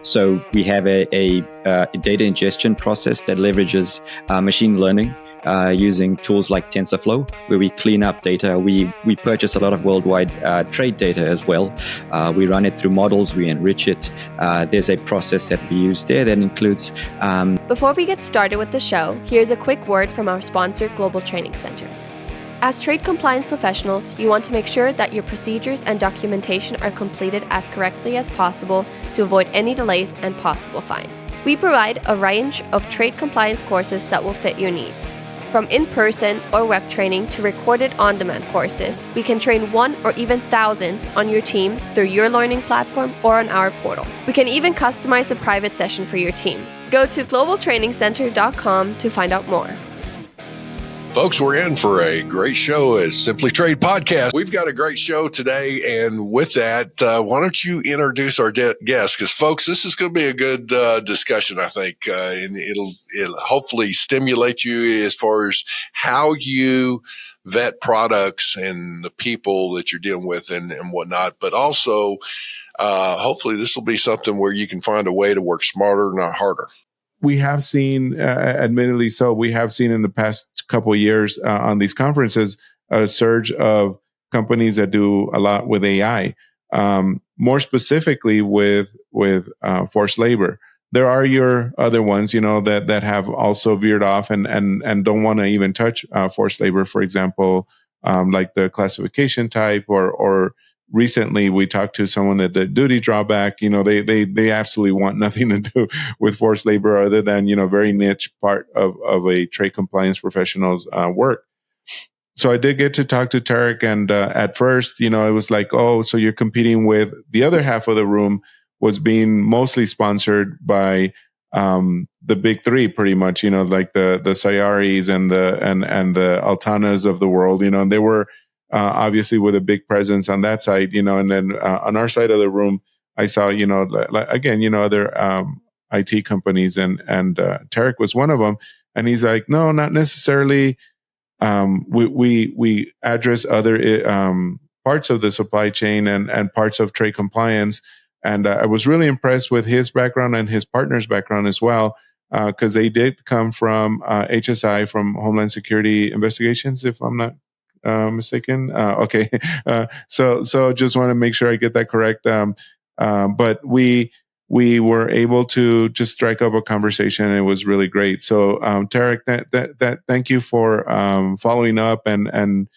So we have a data ingestion process that leverages machine learning using tools like TensorFlow, where we clean up data. We purchase a lot of worldwide trade data as well. We run it through models, we enrich it. There's a process that we use there that includes... Before we get started with the show, here's a quick word from our sponsor, Global Training Center. As trade compliance professionals, you want to make sure that your procedures and documentation are completed as correctly as possible to avoid any delays and possible fines. We provide a range of trade compliance courses that will fit your needs. From in-person or web training to recorded on-demand courses, we can train one or even thousands on your team through your learning platform or on our portal. We can even customize a private session for your team. Go to globaltrainingcenter.com to find out more. Folks, we're in for a great show at Simply Trade Podcast. We've got a great show today, and with that, why don't you introduce our guest? Because, folks, this is going to be a good discussion, I think, and it'll hopefully stimulate you as far as how you vet products and the people that you're dealing with and whatnot, but also hopefully this will be something where you can find a way to work smarter, not harder. We have seen, admittedly so, we have seen in the past couple of years on these conferences a surge of companies that do a lot with AI, more specifically with forced labor. There are your other ones, that have also veered off and don't want to even touch forced labor, for example, like the classification type or recently, we talked to someone that the duty drawback, they absolutely want nothing to do with forced labor other than, very niche part of a trade compliance professional's work. So I did get to talk to Tariq, and at first, it was like, oh, so you're competing with the other half of the room was being mostly sponsored by the big three, pretty much, like the Sayaris and the Altanas of the world, and they were obviously with a big presence on that side, and then on our side of the room, I saw, again, other IT companies, and Tariq was one of them. And he's like, no, not necessarily. We address other parts of the supply chain and parts of trade compliance. And I was really impressed with his background and his partner's background as well, because they did come from HSI, from Homeland Security Investigations, if I'm not mistaken. Okay. So just want to make sure I get that correct. But we were able to just strike up a conversation, and it was really great. So, Tariq, thank you for following up and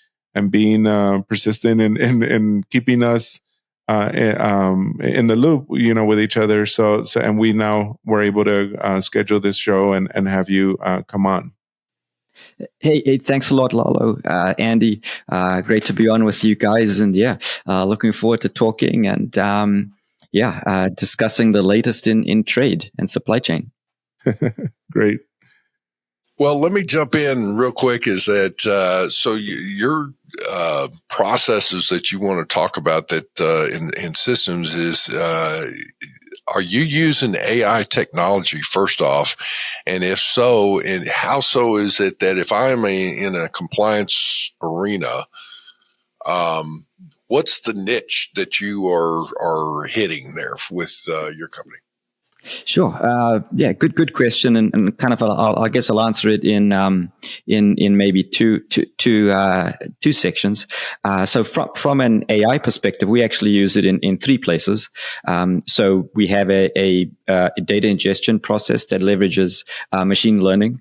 being persistent in keeping us in the loop, with each other. So and we now were able to schedule this show and have you come on. Hey, thanks a lot, Lalo. Andy, great to be on with you guys. And looking forward to talking and discussing the latest in trade and supply chain. Great. Well, let me jump in real quick. Is that so? Your processes that you want to talk about that in systems is. Are you using AI technology first off? And if so, and how so is it that if I'm in a compliance arena, what's the niche that you are hitting there with your company? Sure. Good question, and kind of I guess I'll answer it in maybe two sections. So from an AI perspective, we actually use it in three places. So we have a data ingestion process that leverages machine learning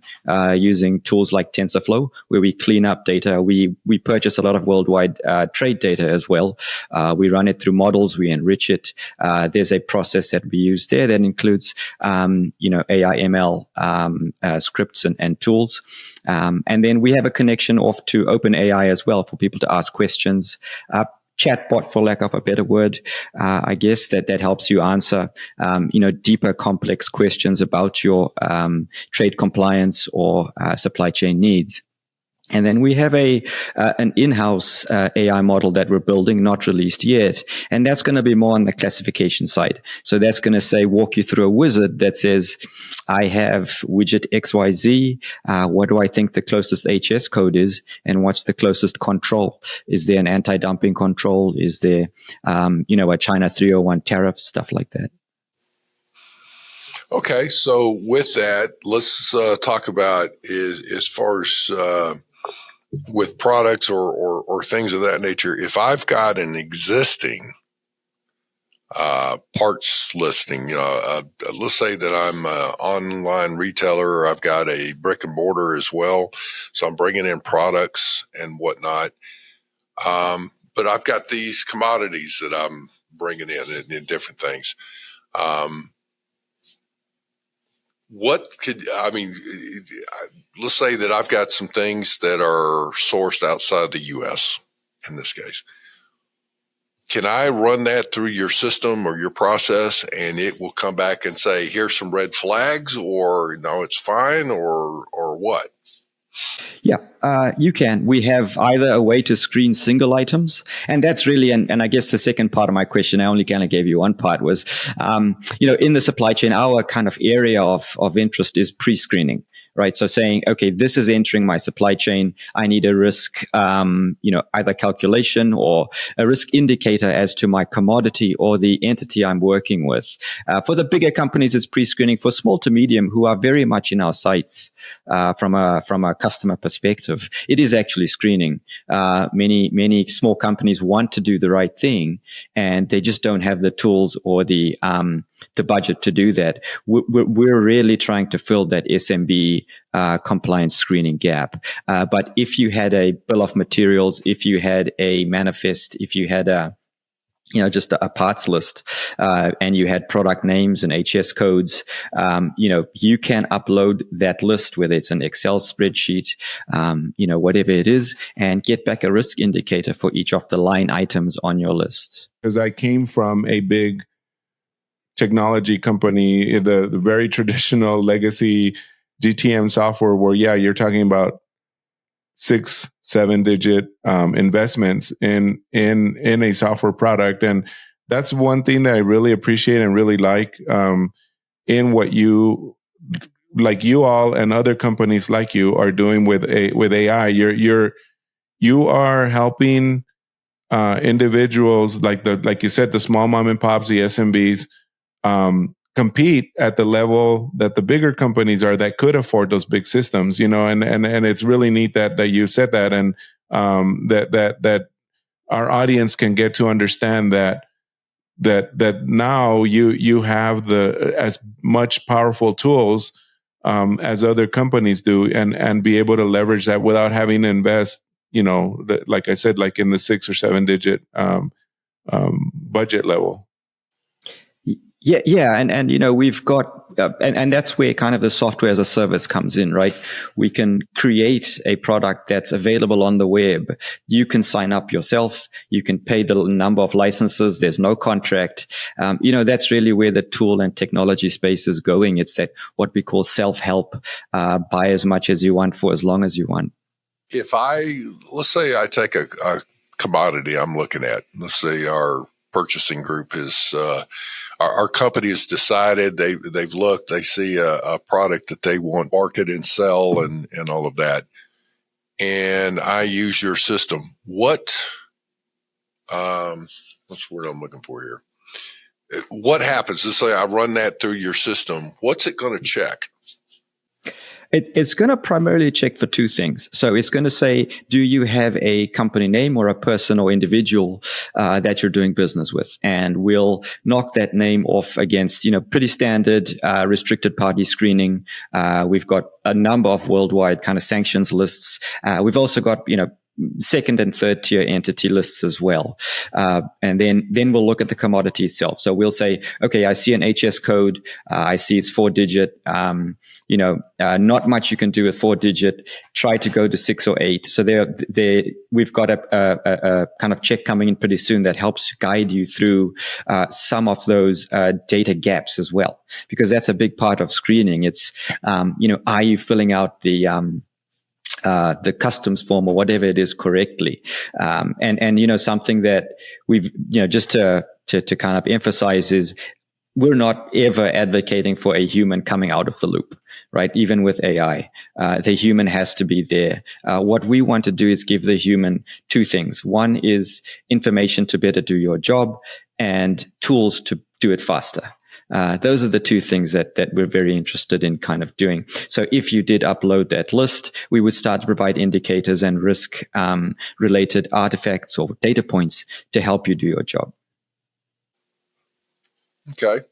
using tools like TensorFlow, where we clean up data. We purchase a lot of worldwide trade data as well. We run it through models, we enrich it. There's a process that we use there that includes AI ML scripts and tools. And then we have a connection off to OpenAI as well for people to ask questions. Chatbot, for lack of a better word, I guess that helps you answer, deeper, complex questions about your trade compliance or supply chain needs. And then we have an in-house AI model that we're building, not released yet. And that's going to be more on the classification side. So that's going to walk you through a wizard that says, I have widget XYZ. What do I think the closest HS code is? And what's the closest control? Is there an anti-dumping control? Is there, a China 301 tariff, stuff like that? Okay, so with that, let's talk about as far as with products or things of that nature. If I've got an existing parts listing, let's say that I'm an online retailer, or I've got a brick and mortar as well, so I'm bringing in products and whatnot. But I've got these commodities that I'm bringing in different things. Let's say that I've got some things that are sourced outside the U.S. in this case. Can I run that through your system or your process and it will come back and say, here's some red flags, or no, it's fine, or what? Yeah, you can. We have either a way to screen single items, and that's really, and I guess the second part of my question, I only kind of gave you one part, was, in the supply chain, our kind of area of interest is pre-screening. Right. So saying, okay, this is entering my supply chain. I need a risk, either calculation or a risk indicator as to my commodity or the entity I'm working with. For the bigger companies, it's pre-screening. For small to medium, who are very much in our sights from a customer perspective, it is actually screening. Many small companies want to do the right thing, and they just don't have the tools or the budget to do that. We're really trying to fill that SMB compliance screening gap. But if you had a bill of materials, if you had a manifest, if you had just a parts list, and you had product names and HS codes, you can upload that list, whether it's an Excel spreadsheet, whatever it is, and get back a risk indicator for each of the line items on your list. Because I came from a big technology company, the very traditional legacy GTM software, where you're talking about 6-7 digit investments in a software product, and that's one thing that I really appreciate and really like in what you all and other companies like you are doing with AI. You are helping individuals like you said, the small mom and pops, the SMBs, compete at the level that the bigger companies are that could afford those big systems, and it's really neat that you said that, and that our audience can get to understand that now you have as much powerful tools as other companies do, and be able to leverage that without having to invest, like I said, like in the 6 or 7 digit budget level. Yeah, and we've got, and that's where kind of the software as a service comes in, right? We can create a product that's available on the web. You can sign up yourself. You can pay the number of licenses. There's no contract. That's really where the tool and technology space is going. It's that what we call self-help. Buy as much as you want for as long as you want. Let's say I take a commodity I'm looking at. Let's say our purchasing group is our company has decided they've looked, they see a product that they want market and sell and all of that, and I use your system. What's the word I'm looking for here? What happens? Let's say I run that through your system. What's it going to check? It's going to primarily check for two things. So it's going to say, do you have a company name or a person or individual that you're doing business with? And we'll knock that name off against, pretty standard restricted party screening. We've got a number of worldwide kind of sanctions lists. We've also got, second and third tier entity lists as well. And then we'll look at the commodity itself. So we'll say, okay, I see an HS code. I see it's 4-digit. Not much you can do with 4-digit. Try to go to 6 or 8. So we've got a kind of check coming in pretty soon that helps guide you through some of those data gaps as well, because that's a big part of screening. It's, are you filling out the customs form or whatever it is correctly, and something that we've just to kind of emphasize is we're not ever advocating for a human coming out of the loop, right? Even with AI, the human has to be there. What we want to do is give the human two things. One is information to better do your job, and tools to do it faster. Those are the two things that we're very interested in kind of doing. So if you did upload that list, we would start to provide indicators and risk related artifacts or data points to help you do your job. Okay.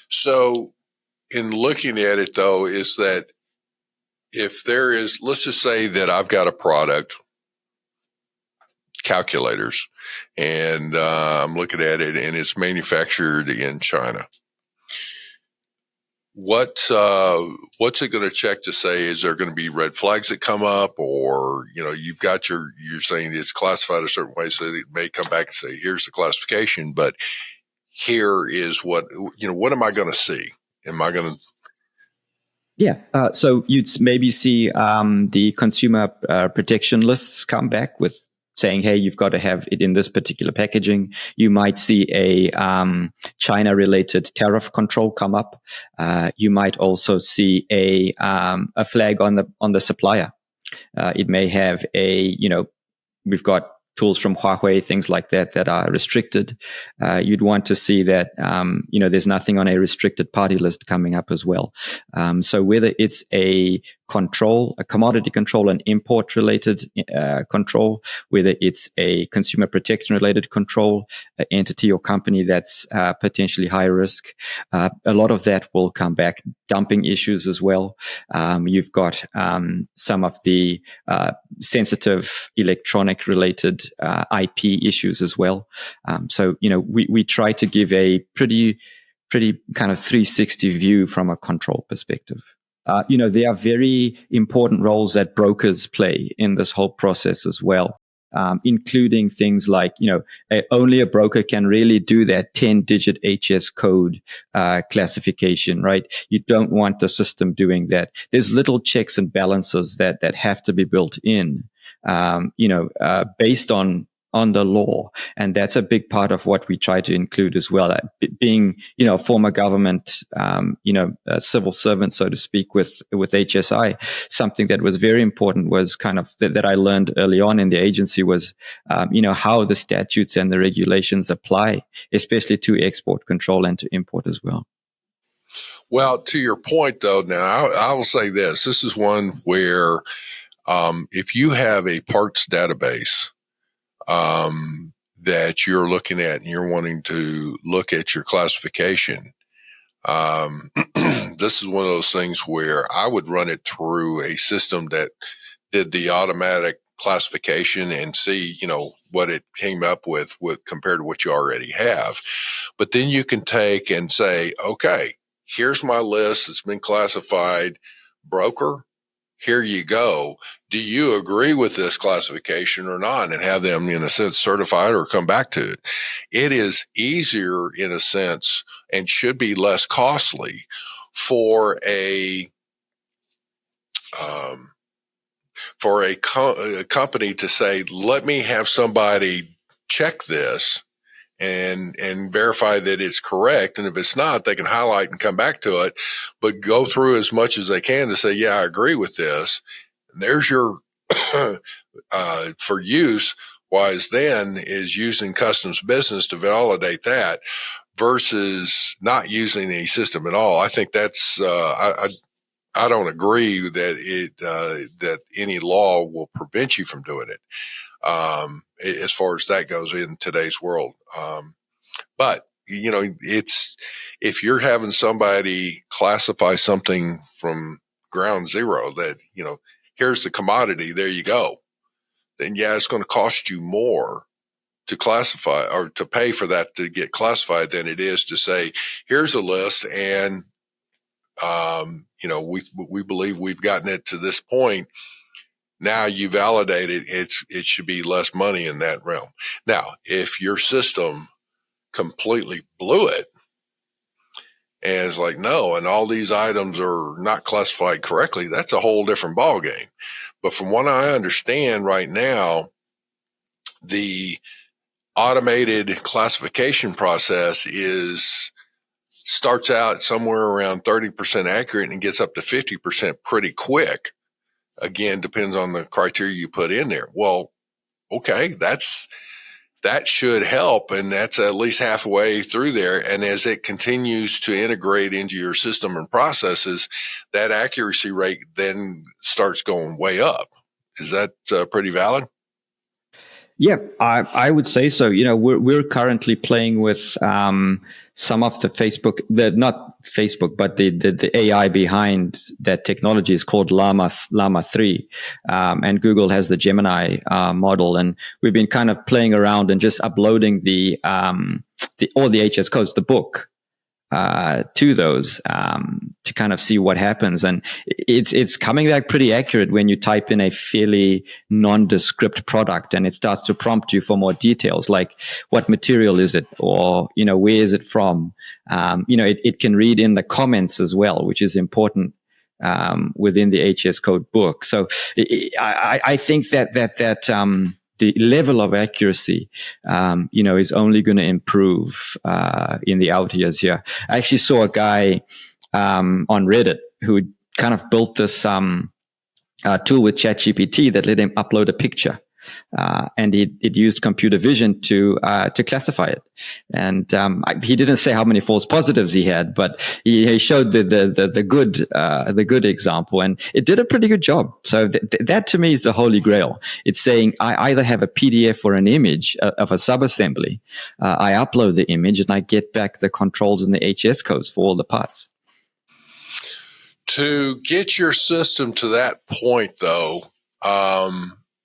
So in looking at it, though, is that if there is, let's just say that I've got a product, calculators, and I'm looking at it and it's manufactured in China. What's it going to check to say? Is there going to be red flags that come up, or you've got you're saying it's classified a certain way, so it may come back and say, here's the classification, but here is what am I going to see? Am I going to? Yeah. So you'd maybe see the consumer protection lists come back with saying, hey, you've got to have it in this particular packaging. You might see a China-related tariff control come up. You might also see a flag on the supplier. It may have we've got tools from Huawei, things like that are restricted. You'd want to see that, there's nothing on a restricted party list coming up as well. So whether it's a commodity control, an import related control, whether it's a consumer protection related control, entity or company that's potentially high risk, a lot of that will come back. Dumping issues as well. You've got some of the sensitive electronic related IP issues as well. So we try to give a pretty kind of 360 view from a control perspective. There are very important roles that brokers play in this whole process as well, including things like, only a broker can really do that 10-digit HS code classification, right? You don't want the system doing that. There's little checks and balances that have to be built in, based on the law. And that's a big part of what we try to include as well. Being, a former government, a civil servant, so to speak, with HSI, something that was very important was kind of that I learned early on in the agency was, how the statutes and the regulations apply, especially to export control and to import as well. Well, to your point, though, now I will say this. This is one where if you have a parts database that you're looking at and you're wanting to look at your classification, this is one of those things where I would run it through a system that did the automatic classification and see, what it came up with compared to what you already have. But then you can take and say, okay, here's my list. It's been classified. Broker, here you go. Do you agree with this classification or not? And have them, in a sense, certified or come back to it. It is easier, in a sense, and should be less costly for a company to say, let me have somebody check this and verify that it's correct. And if it's not, they can highlight and come back to it, but go through as much as they can to say, yeah, I agree with this. And there's your, for use, wise then is using customs business to validate that versus not using any system at all. I think that's, I don't agree that that any law will prevent you from doing it. As far as that goes in today's world. But, it's, if you're having somebody classify something from ground zero that, here's the commodity, there you go. Then yeah, it's going to cost you more to classify or to pay for that to get classified than it is to say, here's a list. And, we believe we've gotten it to this point. Now you validate it. It should be less money in that realm. Now, if your system completely blew it and it's like, no, and all these items are not classified correctly, that's a whole different ballgame. But from what I understand right now, the automated classification process starts out somewhere around 30% accurate and gets up to 50% pretty quick. Again, depends on the criteria you put in there. Well, okay, that's that should help. And that's at least halfway through there. And as it continues to integrate into your system and processes, that accuracy rate then starts going way up. Is that pretty valid? Yeah, I would say so. We're currently playing with some of the not Facebook, but the AI behind that technology is called Llama 3, and Google has the Gemini model, and we've been kind of playing around and just uploading all the HS codes, the book, to those to kind of see what happens, and it's coming back pretty accurate when you type in a fairly nondescript product, and it starts to prompt you for more details, like what material is it, or where is it from. It can read in the comments as well, which is important within the HS code book. So I think that the level of accuracy, is only going to improve in the out years here. I actually saw a guy on Reddit who kind of built this tool with ChatGPT that let him upload a picture. And it used computer vision to classify it, and he didn't say how many false positives he had, but he showed the good example, and it did a pretty good job. So that to me is the holy grail. It's saying I either have a PDF or an image of a subassembly. I upload the image, and I get back the controls and the HS codes for all the parts. To get your system to that point, though,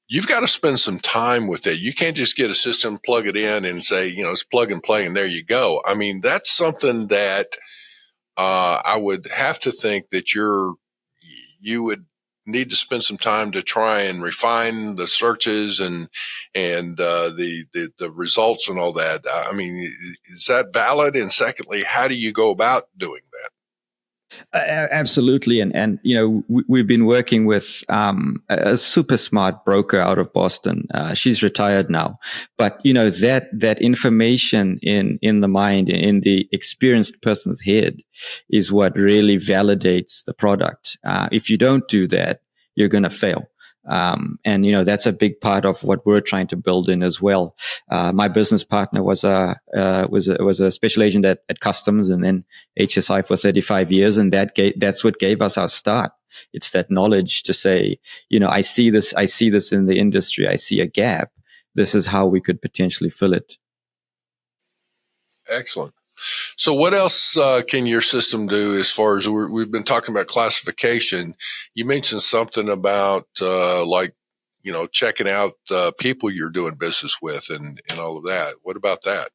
you've got to spend some time with it. You can't just get a system, plug it in, and say, it's plug and play, and there you go. I mean, that's something that I would have to think that you would need to spend some time to try and refine the searches and the results and all that. I mean, is that valid? And secondly, how do you go about doing that? Absolutely, and we've been working with a super smart broker out of Boston. She's retired now, but that information in the mind, in the experienced person's head, is what really validates the product. If you don't do that, you're going to fail. And that's a big part of what we're trying to build in as well. My business partner was a special agent at Customs, and then HSI for 35 years, and that's what gave us our start. It's that knowledge to say, I see this in the industry, I see a gap. This is how we could potentially fill it. Excellent. So what else can your system do as far as we've been talking about classification? You mentioned something about checking out people you're doing business with and all of that. What about that?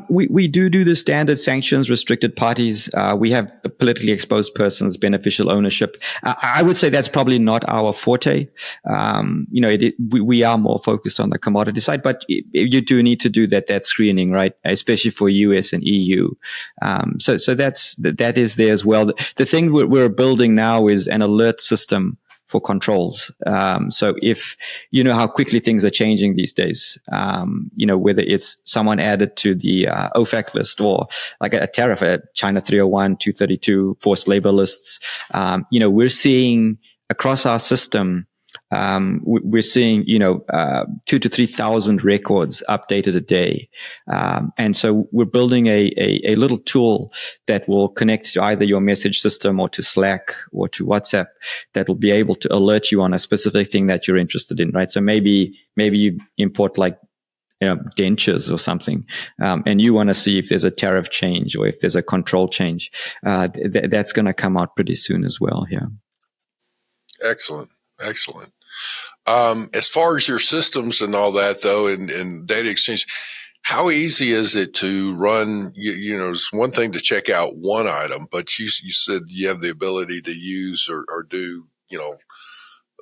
We do the standard sanctions, restricted parties. We have politically exposed persons, beneficial ownership. I would say that's probably not our forte. We are more focused on the commodity side, but you do need to do that screening, right? Especially for US and EU. So that is there as well. The thing we're building now is an alert system for controls. So if how quickly things are changing these days, whether it's someone added to the OFAC list or like a tariff at China 301, 232, forced labor lists, we're seeing across our system, we're seeing 2,000 to 3,000 records updated a day, and so we're building a little tool that will connect to either your message system or to Slack or to WhatsApp that will be able to alert you on a specific thing that you're interested in, right? So maybe you import like dentures or something, and you want to see if there's a tariff change or if there's a control change. That's going to come out pretty soon as well here. Excellent. As far as your systems and all that, though, and data exchange, how easy is it to run? It's one thing to check out one item, but you said you have the ability to use or do,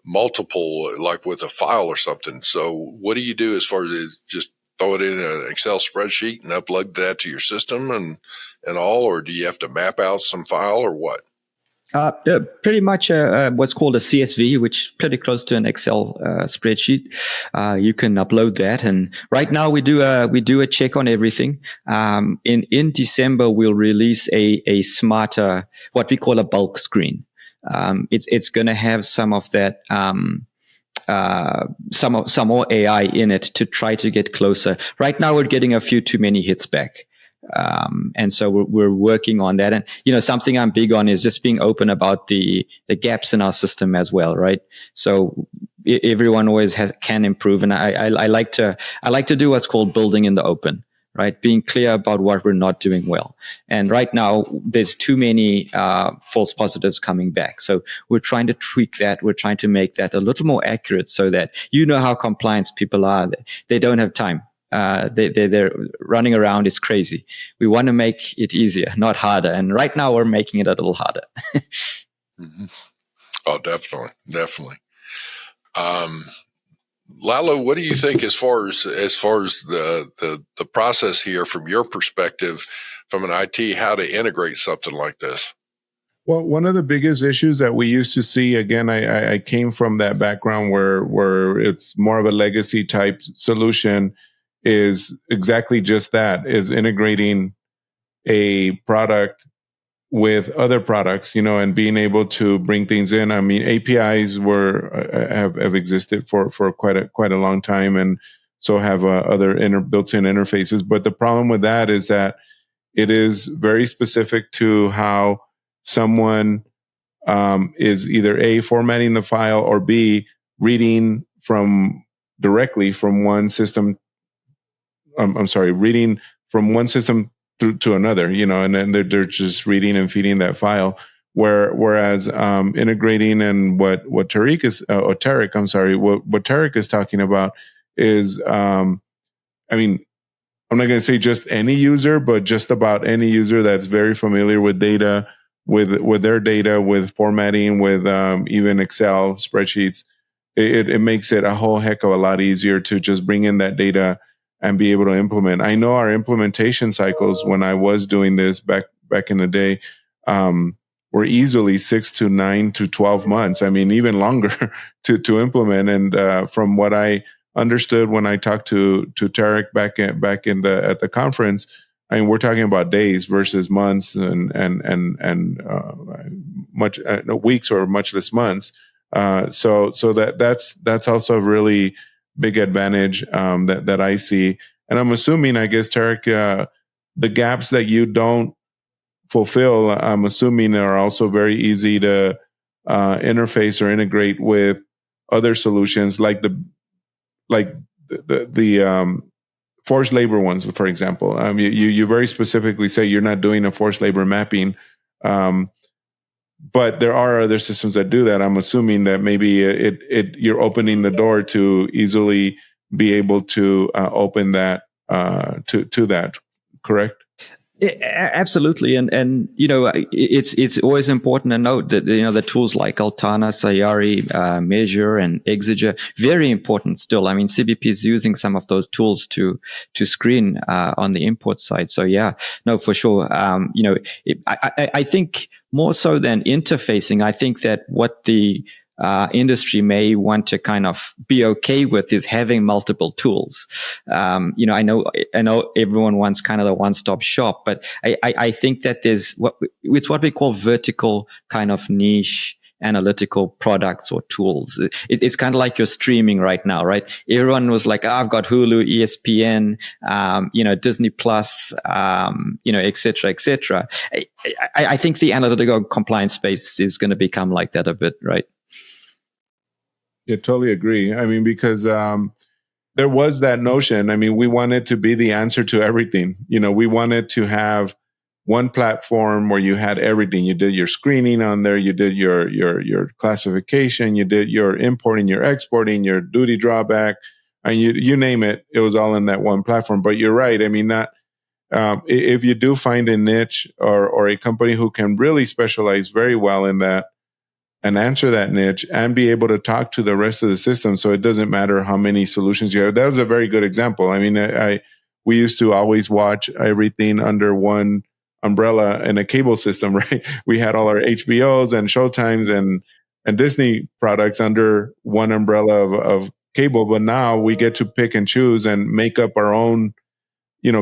multiple, like with a file or something. So what do you do as far as just throw it in an Excel spreadsheet and upload that to your system and all, or do you have to map out some file or what? Pretty much what's called a CSV, which is pretty close to an Excel spreadsheet. You can upload that, and right now we do a check on everything. In December, we'll release a smarter, what we call a bulk screen. It's going to have some of that some more AI in it to try to get closer. Right now, we're getting a few too many hits back. And so we're working on that. And, something I'm big on is just being open about the gaps in our system as well, right? So everyone always can improve. And I like to do what's called building in the open, right? Being clear about what we're not doing well. And right now, there's too many false positives coming back. So we're trying to tweak that. We're trying to make that a little more accurate so that how compliance people are. They don't have time. They're running around. It's crazy. We want to make it easier, not harder. And right now, we're making it a little harder. Mm-hmm. Oh, definitely. Lalo, what do you think as far as the process here from your perspective, from an IT, how to integrate something like this? Well, one of the biggest issues that we used to see, again, I came from that background where it's more of a legacy type solution, is exactly just that, is integrating a product with other products, and being able to bring things in. I mean, APIs have existed for quite a long time, and so have other built-in interfaces. But the problem with that is that it is very specific to how someone is either A, formatting the file, or B, reading directly from one system. Reading from one system to another, and then they're just reading and feeding that file. Whereas integrating, and what Tariq is, or Tariq, I'm sorry, what Tariq is talking about is, I'm not going to say just any user, but just about any user that's very familiar with data, with their data, with formatting, with even Excel spreadsheets. It makes it a whole heck of a lot easier to just bring in that data and be able to implement. I know our implementation cycles, when I was doing this back in the day, were easily 6 to 9 to 12 months. I mean, even longer to implement. And from what I understood when I talked to Tariq back at the conference, I mean, we're talking about days versus months, and much weeks, or much less months. So that's also a really big advantage that I see. And I'm assuming, I guess, Tariq, the gaps that you don't fulfill, I'm assuming, are also very easy to interface or integrate with other solutions, like the forced labor ones, for example. You very specifically say you're not doing a forced labor mapping. But there are other systems that do that. I'm assuming that maybe you're opening the door to easily be able to open that to that. Correct? Yeah, absolutely, and it's always important to note that the tools like Altana, Sayari, Measure, and Exeger, very important still. I mean, CBP is using some of those tools to screen on the import side. So yeah, no, for sure. I think more so than interfacing, I think that what the industry may want to kind of be okay with is having multiple tools. I know everyone wants kind of the one-stop shop, but I think that it's what we call vertical kind of niche analytical products or tools. It's kind of like you're streaming right now, right? Everyone was like, I've got Hulu, ESPN, Disney Plus, et cetera, et cetera. I think the analytical compliance space is going to become like that a bit, right? Yeah, totally agree. I mean, because there was that notion. I mean, we wanted to be the answer to everything. We wanted to have one platform where you had everything. You did your screening on there. You did your classification. You did your importing, your exporting, your duty drawback, and you name it. It was all in that one platform. But you're right. I mean, not if you do find a niche or a company who can really specialize very well in that, and answer that niche, and be able to talk to the rest of the system. So it doesn't matter how many solutions you have. That was a very good example. I mean, we used to always watch everything under one umbrella in a cable system, right? We had all our HBOs and Showtimes and Disney products under one umbrella of cable. But now we get to pick and choose and make up our own,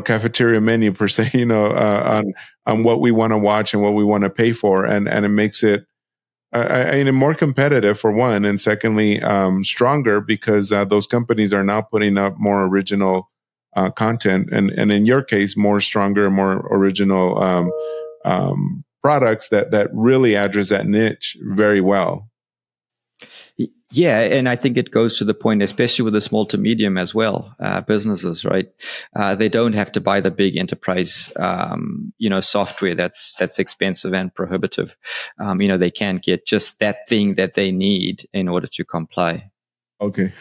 cafeteria menu per se, on what we want to watch and what we want to pay for. And it makes it more competitive for one, and secondly, stronger because those companies are now putting up more original content, and in your case, more stronger, more original products that really address that niche very well. Yeah, and I think it goes to the point, especially with the small to medium as well, businesses, right? They don't have to buy the big enterprise, software that's expensive and prohibitive. They can get just that thing that they need in order to comply. Okay.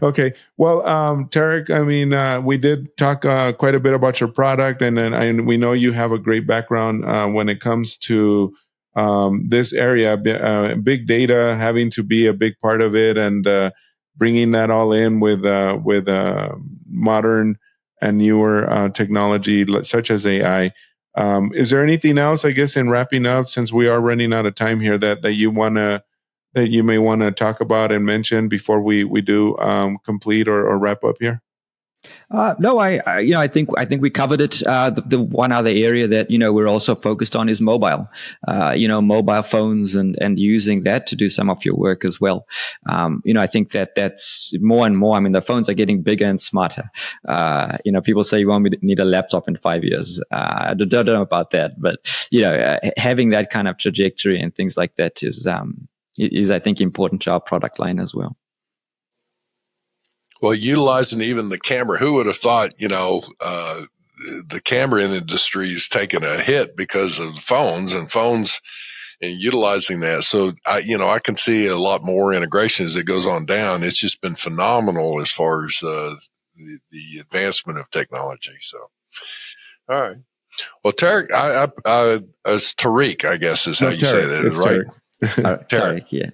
Okay. Well, Tariq, I mean, we did talk quite a bit about your product, and we know you have a great background when it comes to this area, big data having to be a big part of it, and bringing that all in with modern and newer technology such as AI. Is there anything else, I guess, in wrapping up, since we are running out of time here, that you may want to talk about and mention before we do complete or wrap up here? No, I think we covered it. The one other area that we're also focused on is mobile. Mobile phones and using that to do some of your work as well. I think that's more and more. I mean, the phones are getting bigger and smarter. People say you won't need a laptop in 5 years. I don't know about that, but having that kind of trajectory and things like that is I think important to our product line as well. Well, utilizing even the camera, who would have thought, the camera industry is taking a hit because of phones and utilizing that. So I can see a lot more integration as it goes on down. It's just been phenomenal as far as the advancement of technology. So, all right. Well, Tariq, it's Tariq, I guess is how you say that, it's right? Tariq, yeah.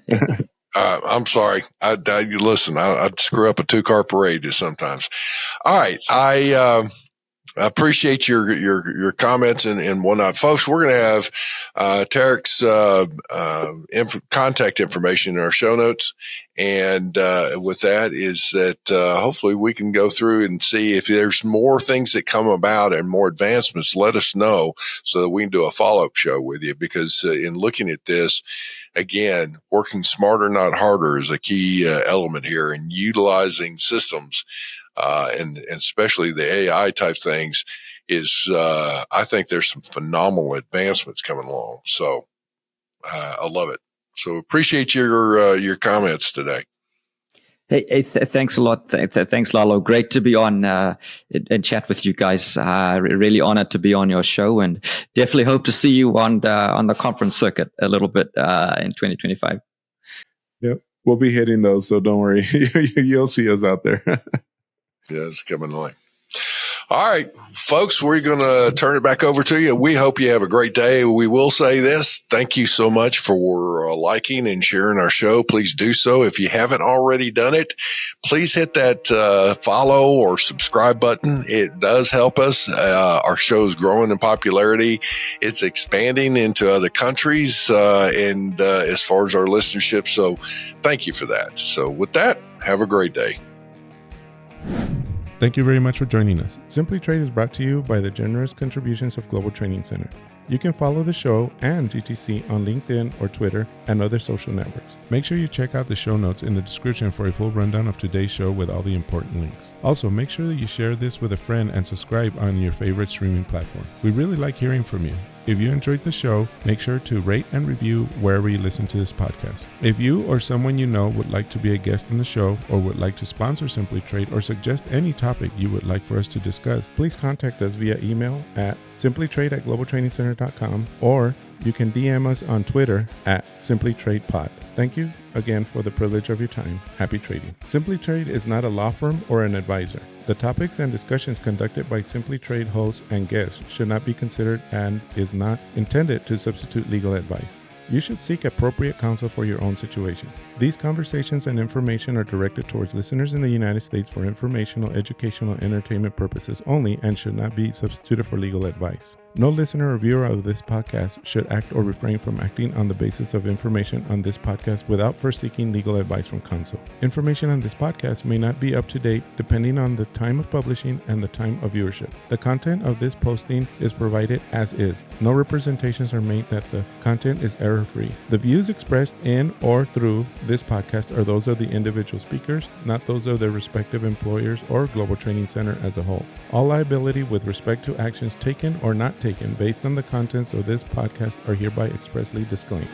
I'm sorry. Listen, I'd screw up a 2-car parade sometimes. All right. I appreciate your comments and whatnot. Folks, we're going to have Tariq's contact information in our show notes. And with that is that hopefully we can go through and see if there's more things that come about and more advancements, let us know so that we can do a follow-up show with you. Because in looking at this, again, working smarter, not harder is a key element here, and utilizing systems and especially the AI type things is, I think there's some phenomenal advancements coming along. So I love it. So appreciate your comments today. Hey, thanks a lot. Thanks, Lalo. Great to be on and chat with you guys. Really honored to be on your show, and definitely hope to see you on the conference circuit a little bit in 2025. Yep, we'll be hitting those, so don't worry. You'll see us out there. Yeah, it's coming along. All right, folks, we're going to turn it back over to you. We hope you have a great day. We will say this. Thank you so much for liking and sharing our show. Please do so. If you haven't already done it, please hit that follow or subscribe button. It does help us. Our show is growing in popularity. It's expanding into other countries and as far as our listenership. So thank you for that. So with that, have a great day. Thank you very much for joining us. Simply Trade is brought to you by the generous contributions of Global Training Center. You can follow the show and GTC on LinkedIn or Twitter and other social networks. Make sure you check out the show notes in the description for a full rundown of today's show with all the important links. Also, make sure that you share this with a friend and subscribe on your favorite streaming platform. We really like hearing from you. If you enjoyed the show, make sure to rate and review wherever you listen to this podcast. If you or someone you know would like to be a guest on the show or would like to sponsor Simply Trade or suggest any topic you would like for us to discuss, please contact us via email at simplytrade@globaltrainingcenter.com, or you can DM us on Twitter at simplytradepod. Thank you again for the privilege of your time. Happy trading. Simply Trade is not a law firm or an advisor. The topics and discussions conducted by Simply Trade hosts and guests should not be considered and is not intended to substitute legal advice. You should seek appropriate counsel for your own situations. These conversations and information are directed towards listeners in the United States for informational, educational, and entertainment purposes only and should not be substituted for legal advice. No listener or viewer of this podcast should act or refrain from acting on the basis of information on this podcast without first seeking legal advice from counsel. Information on this podcast may not be up to date depending on the time of publishing and the time of viewership. The content of this posting is provided as is. No representations are made that the content is error-free. The views expressed in or through this podcast are those of the individual speakers, not those of their respective employers or Global Training Center as a whole. All liability with respect to actions taken or not taken based on the contents of this podcast are hereby expressly disclaimed.